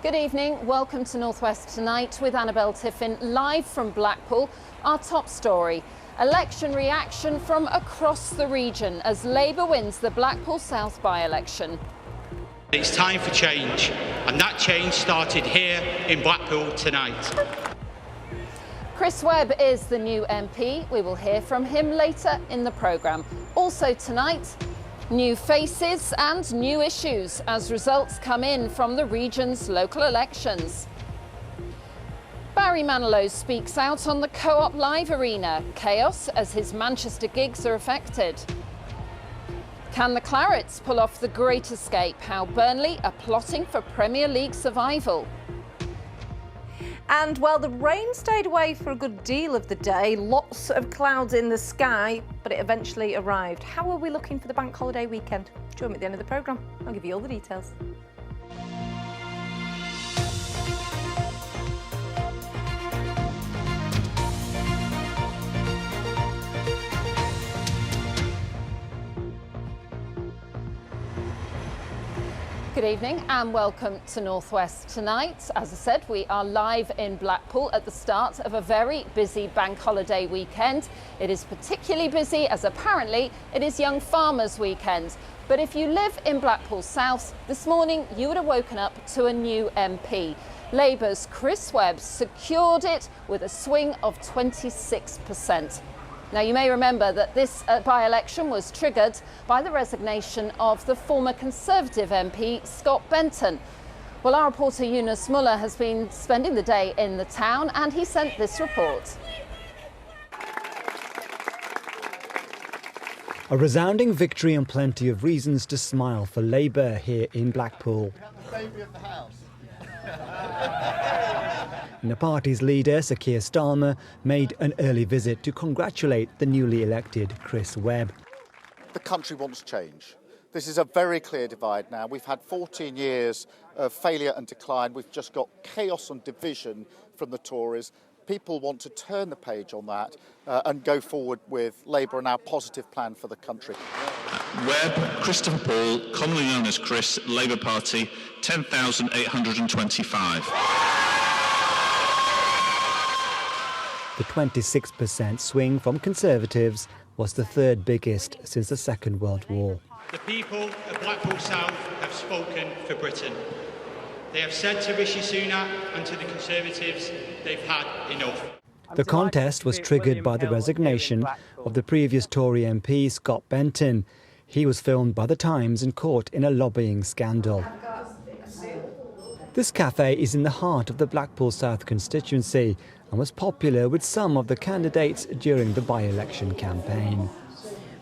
Good evening, welcome to North West Tonight with Annabelle Tiffin, live from Blackpool. Our top story, election reaction from across the region as Labour wins the Blackpool South by-election. It's time for change, and that change started here in Blackpool tonight. Chris Webb is the new MP. We will hear from him later in the programme. Also tonight, new faces and new issues as results come in from the region's local elections. Barry Manilow speaks out on the Co-op Live arena. Chaos as his Manchester gigs are affected. Can the Clarets pull off the Great Escape? How Burnley are plotting for Premier League survival. And well, the rain stayed away for a good deal of the day. Lots of clouds in the sky, but it eventually arrived. How are we looking for the bank holiday weekend? Join me at the end of the programme. I'll give you all the details. Good evening and welcome to North West Tonight. As I said, we are live in Blackpool at the start of a very busy bank holiday weekend. It is particularly busy as apparently it is Young Farmers Weekend. But if you live in Blackpool South, this morning you would have woken up to a new MP. Labour's Chris Webb secured it with a swing of 26%. Now, you may remember that this by-election was triggered by the resignation of the former Conservative MP, Scott Benton. Well, our reporter Yunus Muller has been spending the day in the town and he sent this report. A resounding victory and plenty of reasons to smile for Labour here in Blackpool. And the party's leader, Sir Keir Starmer, made an early visit to congratulate the newly elected Chris Webb. The country wants change. This is a very clear divide now. We've had 14 years of failure and decline. We've just got chaos and division from the Tories. People want to turn the page on that and go forward with Labour and our positive plan for the country. Webb, Christopher Paul, commonly known as Chris, Labour Party, 10,825. The 26% swing from Conservatives was the third biggest since the Second World War. The people of Blackpool South have spoken for Britain. They have said to Rishi Sunak and to the Conservatives they've had enough. The contest was triggered by the resignation of the previous Tory MP, Scott Benton. He was filmed by The Times and caught in a lobbying scandal. This cafe is in the heart of the Blackpool South constituency and was popular with some of the candidates during the by-election campaign.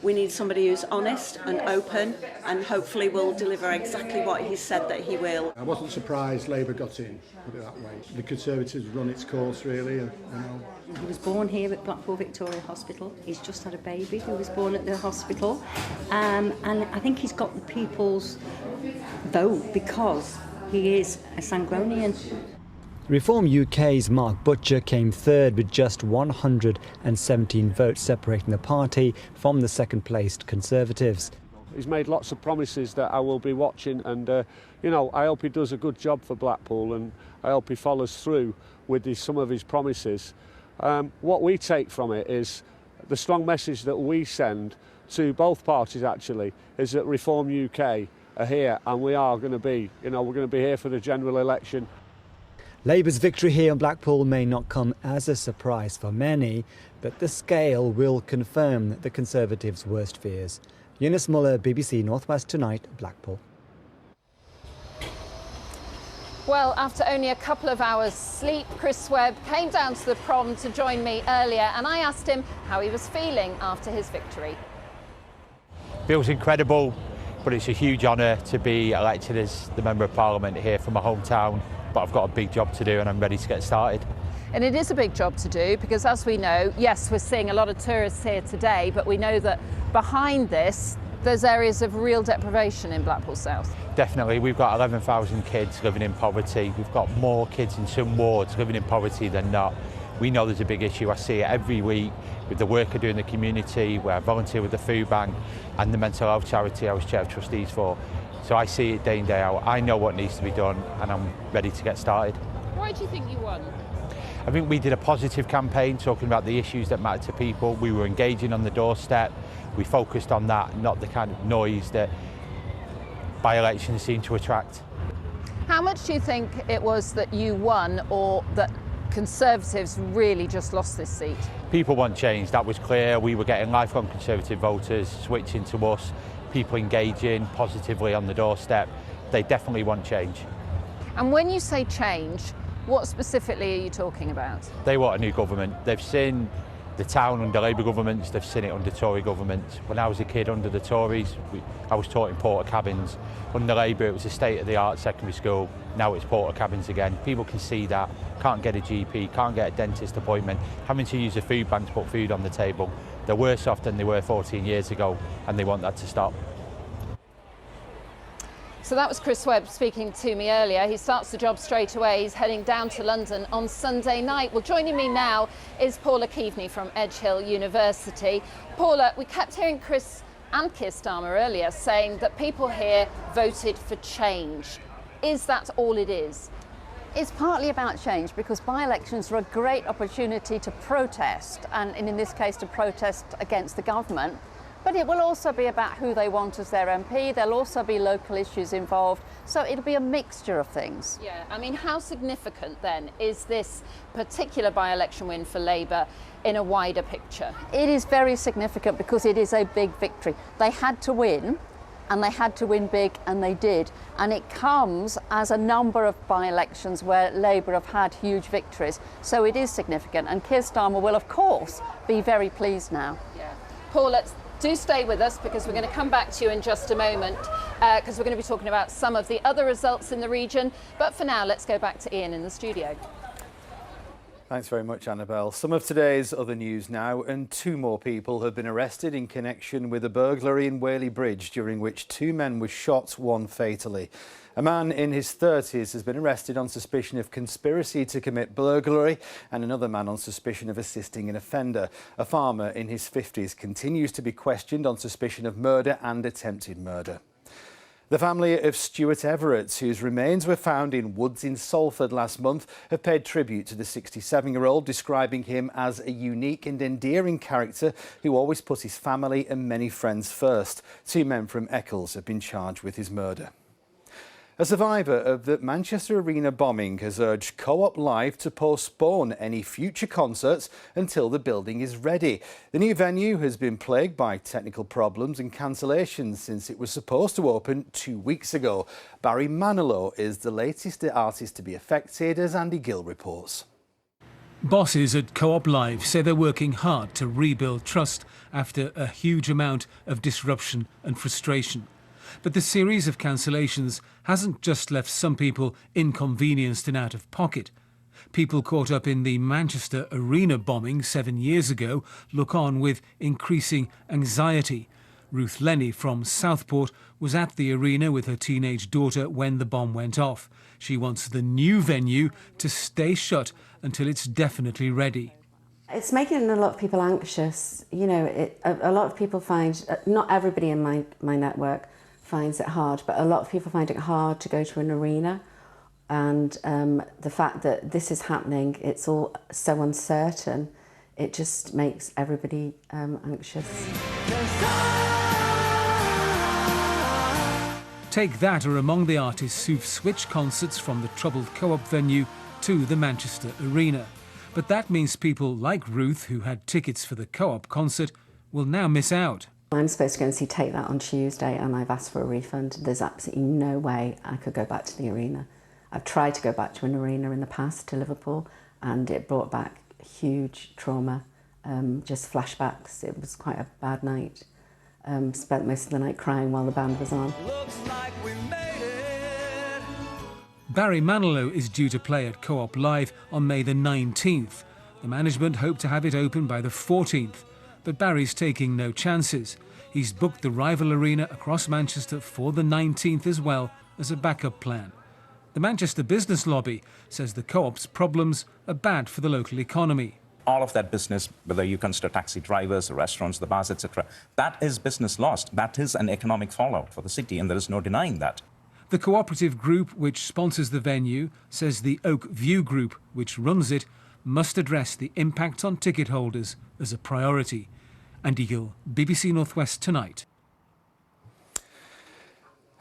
We need somebody who's honest and open and hopefully will deliver exactly what he said that he will. I wasn't surprised Labour got in, put it that way. The Conservatives run its course really. He was born here at Blackpool Victoria Hospital. He's just had a baby who was born at the hospital. And I think he's got the people's vote because he is a Sangronian. Reform UK's Mark Butcher came third with just 117 votes separating the party from the second-placed Conservatives. He's made lots of promises that I will be watching and, I hope he does a good job for Blackpool and I hope he follows through with some of his promises. What we take from it is the strong message that we send to both parties actually is that Reform UK are here and we are going to be, we're going to be here for the general election. Labour's victory here in Blackpool may not come as a surprise for many, but the scale will confirm the Conservatives' worst fears. Yunus Muller, BBC North West Tonight, Blackpool. Well, after only a couple of hours sleep, Chris Webb came down to the prom to join me earlier and I asked him how he was feeling after his victory. Feels incredible, but it's a huge honour to be elected as the Member of Parliament here from my hometown. But I've got a big job to do and I'm ready to get started. And it is a big job to do because, as we know, yes, we're seeing a lot of tourists here today, but we know that behind this, there's areas of real deprivation in Blackpool South. Definitely, we've got 11,000 kids living in poverty. We've got more kids in some wards living in poverty than not. We know there's a big issue. I see it every week with the work I do in the community, where I volunteer with the food bank and the mental health charity I was chair of trustees for. So I see it day in, day out. I know what needs to be done and I'm ready to get started. Why do you think you won? I think we did a positive campaign talking about the issues that matter to people. We were engaging on the doorstep. We focused on that, not the kind of noise that by-elections seem to attract. How much do you think it was that you won, or that Conservatives really just lost this seat? People want change, that was clear. We were getting lifelong Conservative voters switching to us, people engaging positively on the doorstep. They definitely want change. And when you say change, what specifically are you talking about? They want a new government. They've seen the town under Labour governments, they've seen it under Tory governments. When I was a kid under the Tories, I was taught in Portakabins. Under Labour it was a state-of-the-art secondary school, now it's Portakabins again. People can see that, can't get a GP, can't get a dentist appointment, having to use a food bank to put food on the table. They're worse off than they were 14 years ago, and they want that to stop. So that was Chris Webb speaking to me earlier. He starts the job straight away. He's heading down to London on Sunday night. Well, joining me now is Paula Keaveney from Edge Hill University. Paula, we kept hearing Chris and Keir Starmer earlier saying that people here voted for change. Is that all it is? It's partly about change, because by-elections are a great opportunity to protest, and in this case to protest against the government. But it will also be about who they want as their MP. There'll also be local issues involved. So it'll be a mixture of things. Yeah, I mean, how significant then is this particular by-election win for Labour in a wider picture? It is very significant because it is a big victory. They had to win, and they had to win big, and they did. And it comes as a number of by-elections where Labour have had huge victories. So it is significant. And Keir Starmer will, of course, be very pleased now. Yeah. Paul, do stay with us, because we're going to come back to you in just a moment, because we're going to be talking about some of the other results in the region. But for now, let's go back to Ian in the studio. Thanks very much, Annabelle. Some of today's other news now, and 2 more people have been arrested in connection with a burglary in Whaley Bridge, during which 2 men were shot, 1 fatally. A man in his 30s has been arrested on suspicion of conspiracy to commit burglary, and another man on suspicion of assisting an offender. A farmer in his 50s continues to be questioned on suspicion of murder and attempted murder. The family of Stuart Everett, whose remains were found in woods in Salford last month, have paid tribute to the 67-year-old, describing him as a unique and endearing character who always put his family and many friends first. 2 men from Eccles have been charged with his murder. A survivor of the Manchester Arena bombing has urged Co-op Live to postpone any future concerts until the building is ready. The new venue has been plagued by technical problems and cancellations since it was supposed to open 2 weeks ago. Barry Manilow is the latest artist to be affected, as Andy Gill reports. Bosses at Co-op Live say they're working hard to rebuild trust after a huge amount of disruption and frustration. But the series of cancellations hasn't just left some people inconvenienced and out of pocket. People caught up in the Manchester Arena bombing 7 years ago look on with increasing anxiety. Ruth Lenny from Southport was at the arena with her teenage daughter when the bomb went off. She wants the new venue to stay shut until it's definitely ready. It's making a lot of people anxious. You know, a lot of people find, not everybody in my network finds it hard, but a lot of people find it hard to go to an arena, and the fact that this is happening, it's all so uncertain, it just makes everybody anxious. Take That are among the artists who've switched concerts from the troubled Co-op venue to the Manchester Arena. But that means people like Ruth, who had tickets for the Co-op concert, will now miss out. I'm supposed to go and see Take That on Tuesday, and I've asked for a refund. There's absolutely no way I could go back to the arena. I've tried to go back to an arena in the past, to Liverpool, and it brought back huge trauma, just flashbacks. It was quite a bad night. Spent most of the night crying while the band was on. Looks like we made it. Barry Manilow is due to play at Co-op Live on May the 19th. The management hope to have it open by the 14th. But Barry's taking no chances. He's booked the rival arena across Manchester for the 19th as well as a backup plan. The Manchester Business Lobby says the Co-op's problems are bad for the local economy. All of that business, whether you consider taxi drivers, the restaurants, the bars, etc., that is business lost. That is an economic fallout for the city, and there is no denying that. The cooperative group which sponsors the venue says the Oak View Group, which runs it, must address the impact on ticket holders as a priority. Andy Gill, BBC North West Tonight.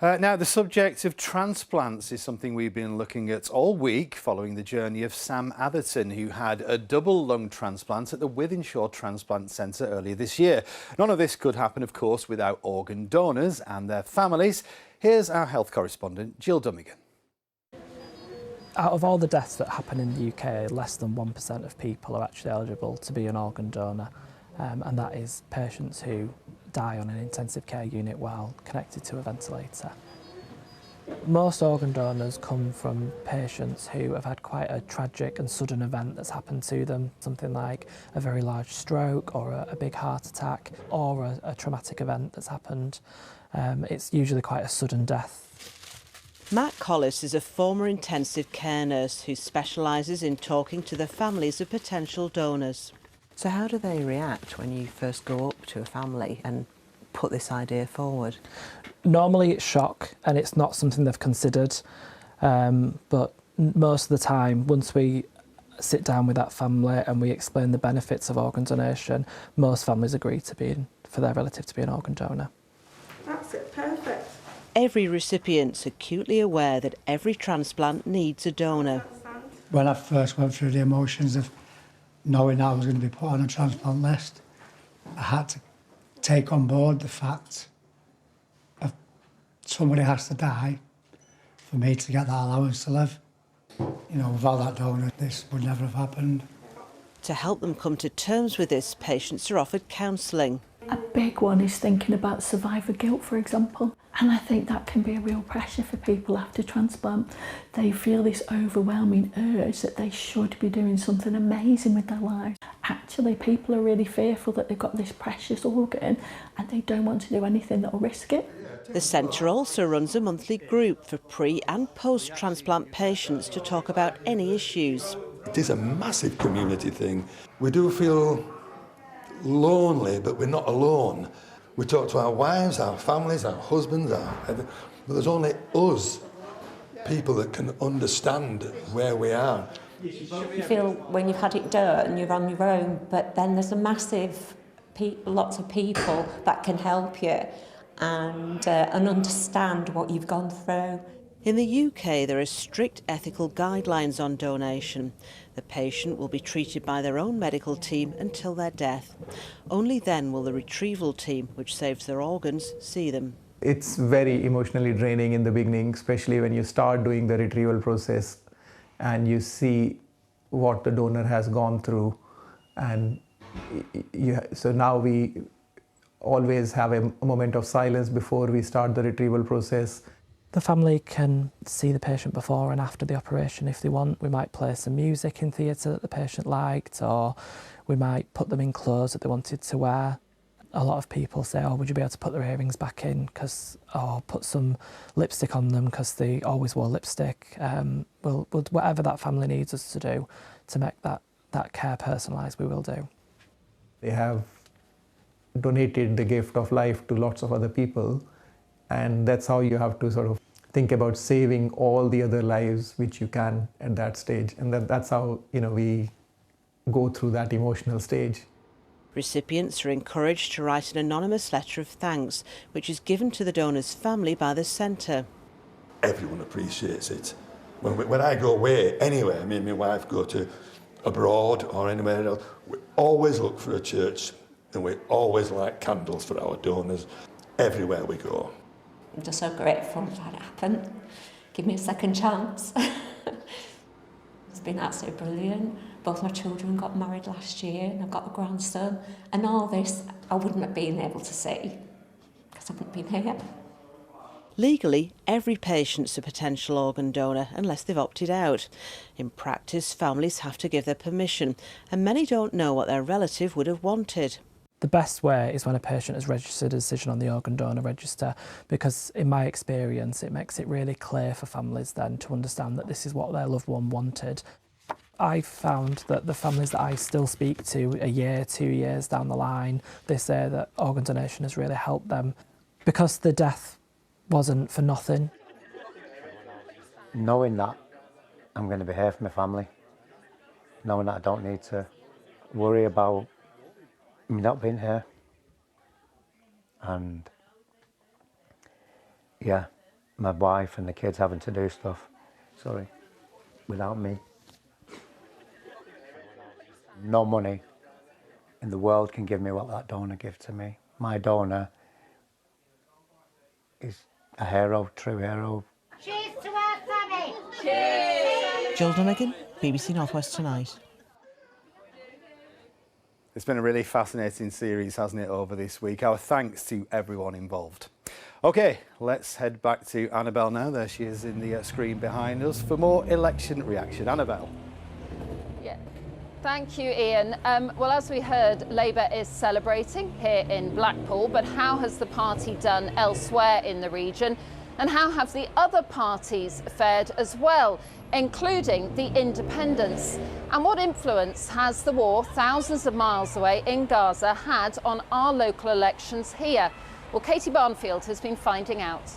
Now, the subject of transplants is something we've been looking at all week following the journey of Sam Atherton, who had a double lung transplant at the Wythenshawe Transplant Centre earlier this year. None of this could happen, of course, without organ donors and their families. Here's our health correspondent, Jill Dummigan. Out of all the deaths that happen in the UK, less than 1% of people are actually eligible to be an organ donor, and that is patients who die on an intensive care unit while connected to a ventilator. Most organ donors come from patients who have had quite a tragic and sudden event that's happened to them, something like a very large stroke or a big heart attack or a traumatic event that's happened. It's usually quite a sudden death. Matt Collis is a former intensive care nurse who specialises in talking to the families of potential donors. So how do they react when you first go up to a family and put this idea forward? Normally it's shock and it's not something they've considered, but most of the time, once we sit down with that family and we explain the benefits of organ donation, most families agree for their relative to be an organ donor. That's it, perfect. Every recipient's acutely aware that every transplant needs a donor. When I first went through the emotions of knowing I was going to be put on a transplant list, I had to take on board the fact of somebody has to die for me to get that allowance to live. You know, without that donor, this would never have happened. To help them come to terms with this, patients are offered counselling. A big one is thinking about survivor guilt, for example. And I think that can be a real pressure for people after transplant. They feel this overwhelming urge that they should be doing something amazing with their lives. Actually, people are really fearful that they've got this precious organ and they don't want to do anything that will risk it. The centre also runs a monthly group for pre- and post-transplant patients to talk about any issues. It is a massive community thing. We do feel lonely, but we're not alone. We talk to our wives, our families, our husbands, but there's only us, people that can understand where we are. You feel when you've had it done, you're on your own, but then there's a massive, lots of people that can help you and understand what you've gone through. In the UK, there are strict ethical guidelines on donation. The patient will be treated by their own medical team until their death. Only then will the retrieval team, which saves their organs, see them. It's very emotionally draining in the beginning, especially when you start doing the retrieval process and you see what the donor has gone through. And so now we always have a moment of silence before we start the retrieval process. The family can see the patient before and after the operation if they want. We might play some music in theatre that the patient liked, or we might put them in clothes that they wanted to wear. A lot of people say, oh, would you be able to put their earrings back in, or put some lipstick on them because they always wore lipstick. We'll whatever that family needs us to do to make that care personalised, we will do. They have donated the gift of life to lots of other people, and that's how you have to sort of think about saving all the other lives which you can at that stage, and that's how we go through that emotional stage. Recipients are encouraged to write an anonymous letter of thanks, which is given to the donor's family by the centre. Everyone appreciates it. When I go away, anywhere, me and my wife go to abroad or anywhere else, we always look for a church and we always light candles for our donors everywhere we go. I'm just so grateful that it happened. Give me a second chance. It's been absolutely brilliant. Both my children got married last year and I've got a grandson. And all this I wouldn't have been able to see because I wouldn't have been here. Legally, every patient's a potential organ donor unless they've opted out. In practice, families have to give their permission, and many don't know what their relative would have wanted. The best way is when a patient has registered a decision on the organ donor register, because in my experience it makes it really clear for families then to understand that this is what their loved one wanted. I found that the families that I still speak to a year, 2 years down the line, they say that organ donation has really helped them because the death wasn't for nothing. Knowing that I'm going to be here for my family, knowing that I don't need to worry about me not being here, and yeah, my wife and the kids having to do stuff, without me. No money in the world can give me what that donor gives to me. My donor is a hero, true hero. Cheers to our Sammy! Cheers! Jill Dunnigan, BBC North West Tonight. It's been a really fascinating series, hasn't it, over this week? Our thanks to everyone involved. OK, let's head back to Annabelle now. There she is in the screen behind us for more election reaction. Annabelle. Yeah. Thank you, Ian. Well, as we heard, Labour is celebrating here in Blackpool, but how has the party done elsewhere in the region? And how have the other parties fared as well, including the independents? And what influence has the war thousands of miles away in Gaza had on our local elections here? Well, Katie Barnfield has been finding out.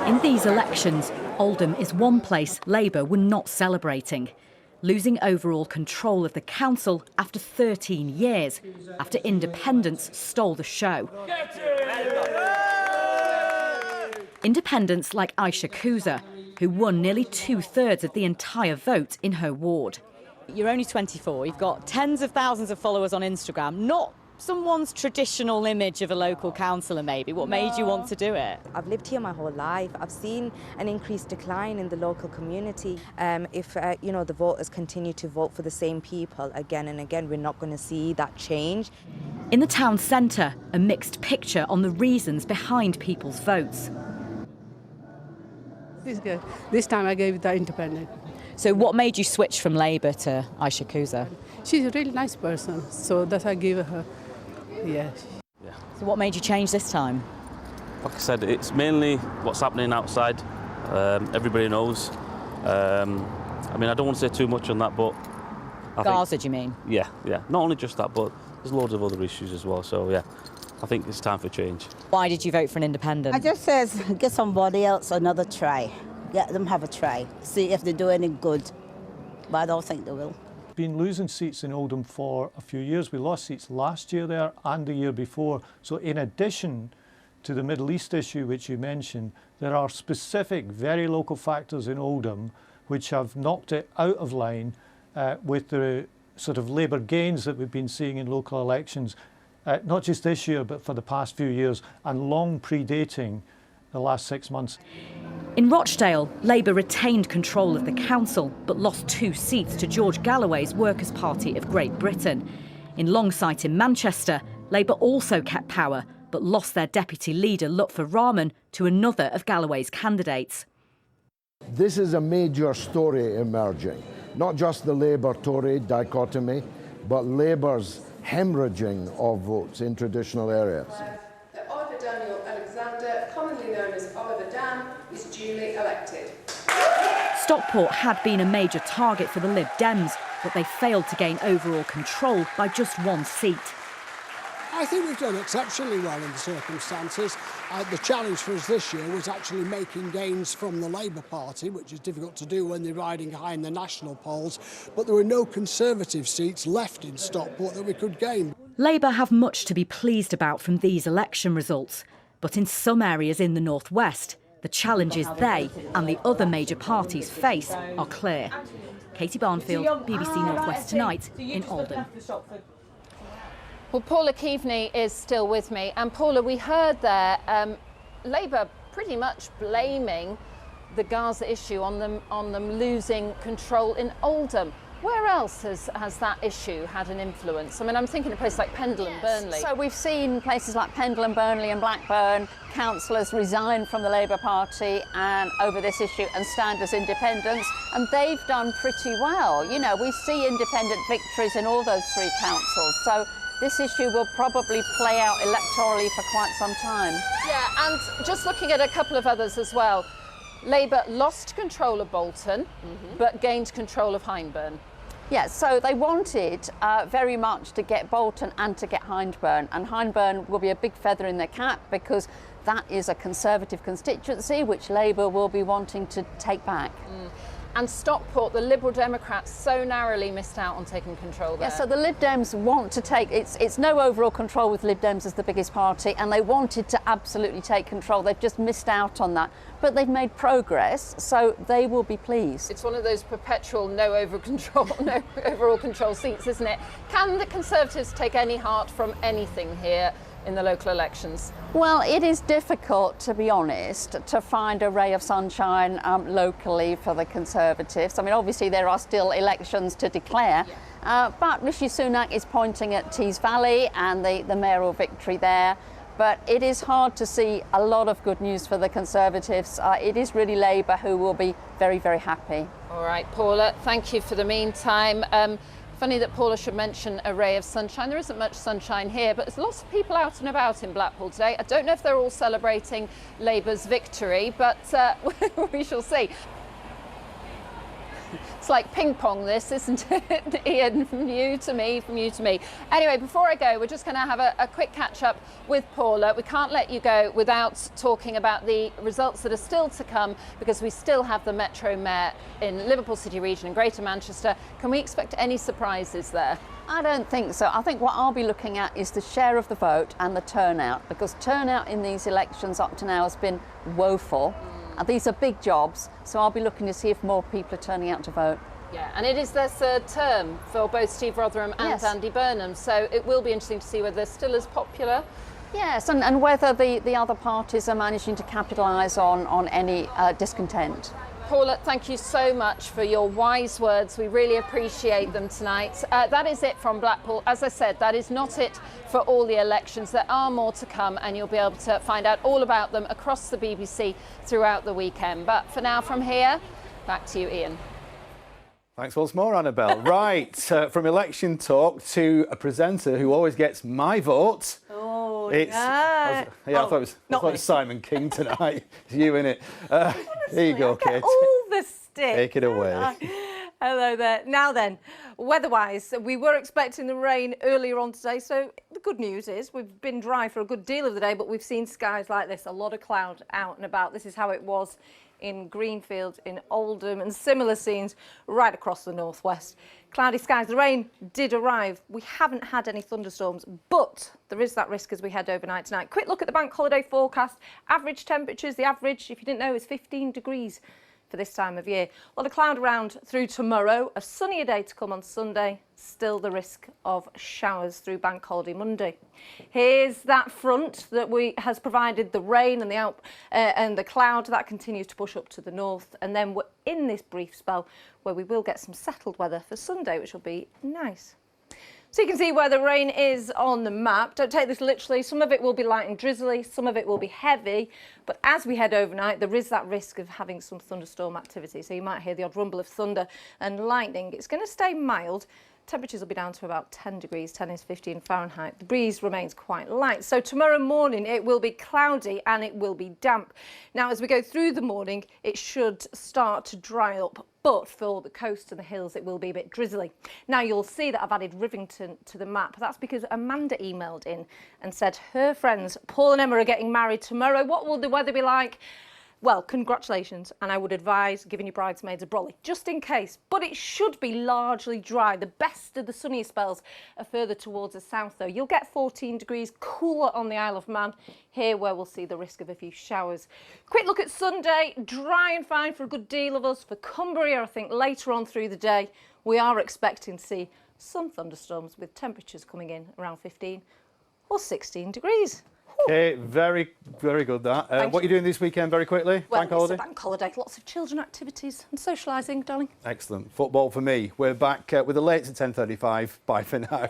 In these elections, Oldham is one place Labour were not celebrating. Losing overall control of the council after 13 years, after independents stole the show. Independents like Aisha Kuza, who won nearly 2/3 of the entire vote in her ward. You're only 24, you've got tens of thousands of followers on Instagram, not someone's traditional image of a local councillor maybe. What made you want to do it? I've lived here my whole life. I've seen an increased decline in the local community. If the voters continue to vote for the same people again and again, we're not going to see that change. In the town centre, a mixed picture on the reasons behind people's votes. This is good. This time I gave it the independent. So what made you switch from Labour to Aisha Kuza? She's a really nice person, so that's why I gave her. Yeah. So what made you change this time? Like I said, it's mainly what's happening outside. Everybody knows. I mean, I don't want to say too much on that, but Gaza, do you mean? Yeah. Not only just that, but there's loads of other issues as well. So yeah, I think it's time for change. Why did you vote for an independent? I just says get somebody else another try. Let them have a try. See if they do any good. But I don't think they will. Been losing seats in Oldham for a few years. We lost seats last year there and the year before. So in addition to the Middle East issue which you mentioned, there are specific, very local factors in Oldham which have knocked it out of line with the sort of Labour gains that we've been seeing in local elections, not just this year but for the past few years and long predating the last 6 months. In Rochdale, Labour retained control of the council but lost 2 seats to George Galloway's Workers' Party of Great Britain. In Longsight in Manchester, Labour also kept power but lost their deputy leader Lutfur Rahman to another of Galloway's candidates. This is a major story emerging, not just the Labour-Tory dichotomy, but Labour's hemorrhaging of votes in traditional areas. Oliver Daniel Alexander, commonly known as Oliver Dan, is duly elected. Stockport had been a major target for the Lib Dems, but they failed to gain overall control by just 1 seat. I think we've done exceptionally well in the circumstances. The challenge for us this year was actually making gains from the Labour Party, which is difficult to do when they're riding high in the national polls, but there were no Conservative seats left in Stockport that we could gain. Labour have much to be pleased about from these election results, but in some areas in the North West, the challenges they and the other major parties face are clear. Katie Barnfield, BBC North West Tonight in Oldham. Well, Paula Keaveney is still with me. And Paula, we heard there Labour pretty much blaming the Gaza issue on them losing control in Oldham. Where else has that issue had an influence? I mean, I'm thinking of places like Pendle and Burnley. So we've seen places like Pendle and Burnley and Blackburn, councillors resign from the Labour Party and over this issue and stand as independents, and they've done pretty well. You know, we see independent victories in all those 3 councils. So this issue will probably play out electorally for quite some time. Yeah, and just looking at a couple of others as well. Labour lost control of Bolton, but gained control of Hyndburn. Yes, so they wanted very much to get Bolton and to get Hyndburn, and Hyndburn will be a big feather in their cap because that is a Conservative constituency which Labour will be wanting to take back. And Stockport, the Liberal Democrats so narrowly missed out on taking control there. Yeah, so the Lib Dems want to take, it's no overall control with Lib Dems as the biggest party, and they wanted to absolutely take control. They've just missed out on that, but they've made progress, so they will be pleased. It's one of those perpetual no overall control seats, isn't it? Can the Conservatives take any heart from anything here in the local elections? Well, it is difficult, to be honest, to find a ray of sunshine locally for the Conservatives. I mean, obviously there are still elections to declare, but Rishi Sunak is pointing at Tees Valley and the mayoral victory there. But it is hard to see a lot of good news for the Conservatives. It is really Labour who will be very, very happy. All right, Paula, thank you for the meantime. Funny that Paula should mention a ray of sunshine. There isn't much sunshine here, but there's lots of people out and about in Blackpool today. I don't know if they're all celebrating Labour's victory, but we shall see. It's like ping pong this, isn't it, Ian? From you to me, from you to me. Anyway, before I go, we're just going to have a quick catch up with Paula. We can't let you go without talking about the results that are still to come, because we still have the Metro Mayor in Liverpool City Region and Greater Manchester. Can we expect any surprises there? I don't think so. I think what I'll be looking at is the share of the vote and the turnout, because turnout in these elections up to now has been woeful. And these are big jobs, so I'll be looking to see if more people are turning out to vote. Yeah, and it is their third term for both Steve Rotherham and Andy Burnham, so it will be interesting to see whether they're still as popular. Yes, and whether the other parties are managing to capitalise on any discontent. Paula, thank you so much for your wise words. We really appreciate them tonight. That is it from Blackpool. As I said, that is not it for all the elections. There are more to come, and you'll be able to find out all about them across the BBC throughout the weekend. But for now, from here, back to you, Ian. Thanks once more, Annabelle. Right, from election talk to a presenter who always gets my vote. Oh, it's, yeah. I thought it was Simon King tonight. It's you, innit? Here you go, Kate. All the stick. Take it away. Hello there. Now then, weather-wise, we were expecting the rain earlier on today, so the good news is we've been dry for a good deal of the day, but we've seen skies like this, a lot of cloud out and about. This is how it was in Greenfield, in Oldham, and similar scenes right across the northwest. Cloudy skies. The rain did arrive. We haven't had any thunderstorms, but there is that risk as we head overnight tonight. Quick look at the bank holiday forecast. Average temperatures, the average, if you didn't know, is 15 degrees for this time of year. A lot of cloud around through tomorrow. A sunnier day to come on Sunday. Still the risk of showers through bank holiday Monday. Here's that front that has provided the rain and the cloud that continues to push up to the north, and then we're in this brief spell where we will get some settled weather for Sunday, which will be nice. So you can see where the rain is on the map. Don't take this literally. Some of it will be light and drizzly, some of it will be heavy, but as we head overnight, there is that risk of having some thunderstorm activity. So you might hear the odd rumble of thunder and lightning. It's going to stay mild. Temperatures will be down to about 10 degrees, 10 is 15 Fahrenheit. The breeze remains quite light. So tomorrow morning it will be cloudy and it will be damp. Now as we go through the morning, it should start to dry up, but for the coast and the hills it will be a bit drizzly. Now you'll see that I've added Rivington to the map. That's because Amanda emailed in and said her friends Paul and Emma are getting married tomorrow. What will the weather be like? Well, congratulations, and I would advise giving your bridesmaids a brolly, just in case. But it should be largely dry. The best of the sunnier spells are further towards the south, though. You'll get 14 degrees cooler on the Isle of Man, here where we'll see the risk of a few showers. Quick look at Sunday, dry and fine for a good deal of us. For Cumbria, I think later on through the day, we are expecting to see some thunderstorms with temperatures coming in around 15 or 16 degrees. Okay, very, very good that. What are you doing this weekend, very quickly? Well, bank holiday? It's a bank holiday. Lots of children activities and socialising, darling. Excellent. Football for me. We're back with the late at 10:35. Bye for now.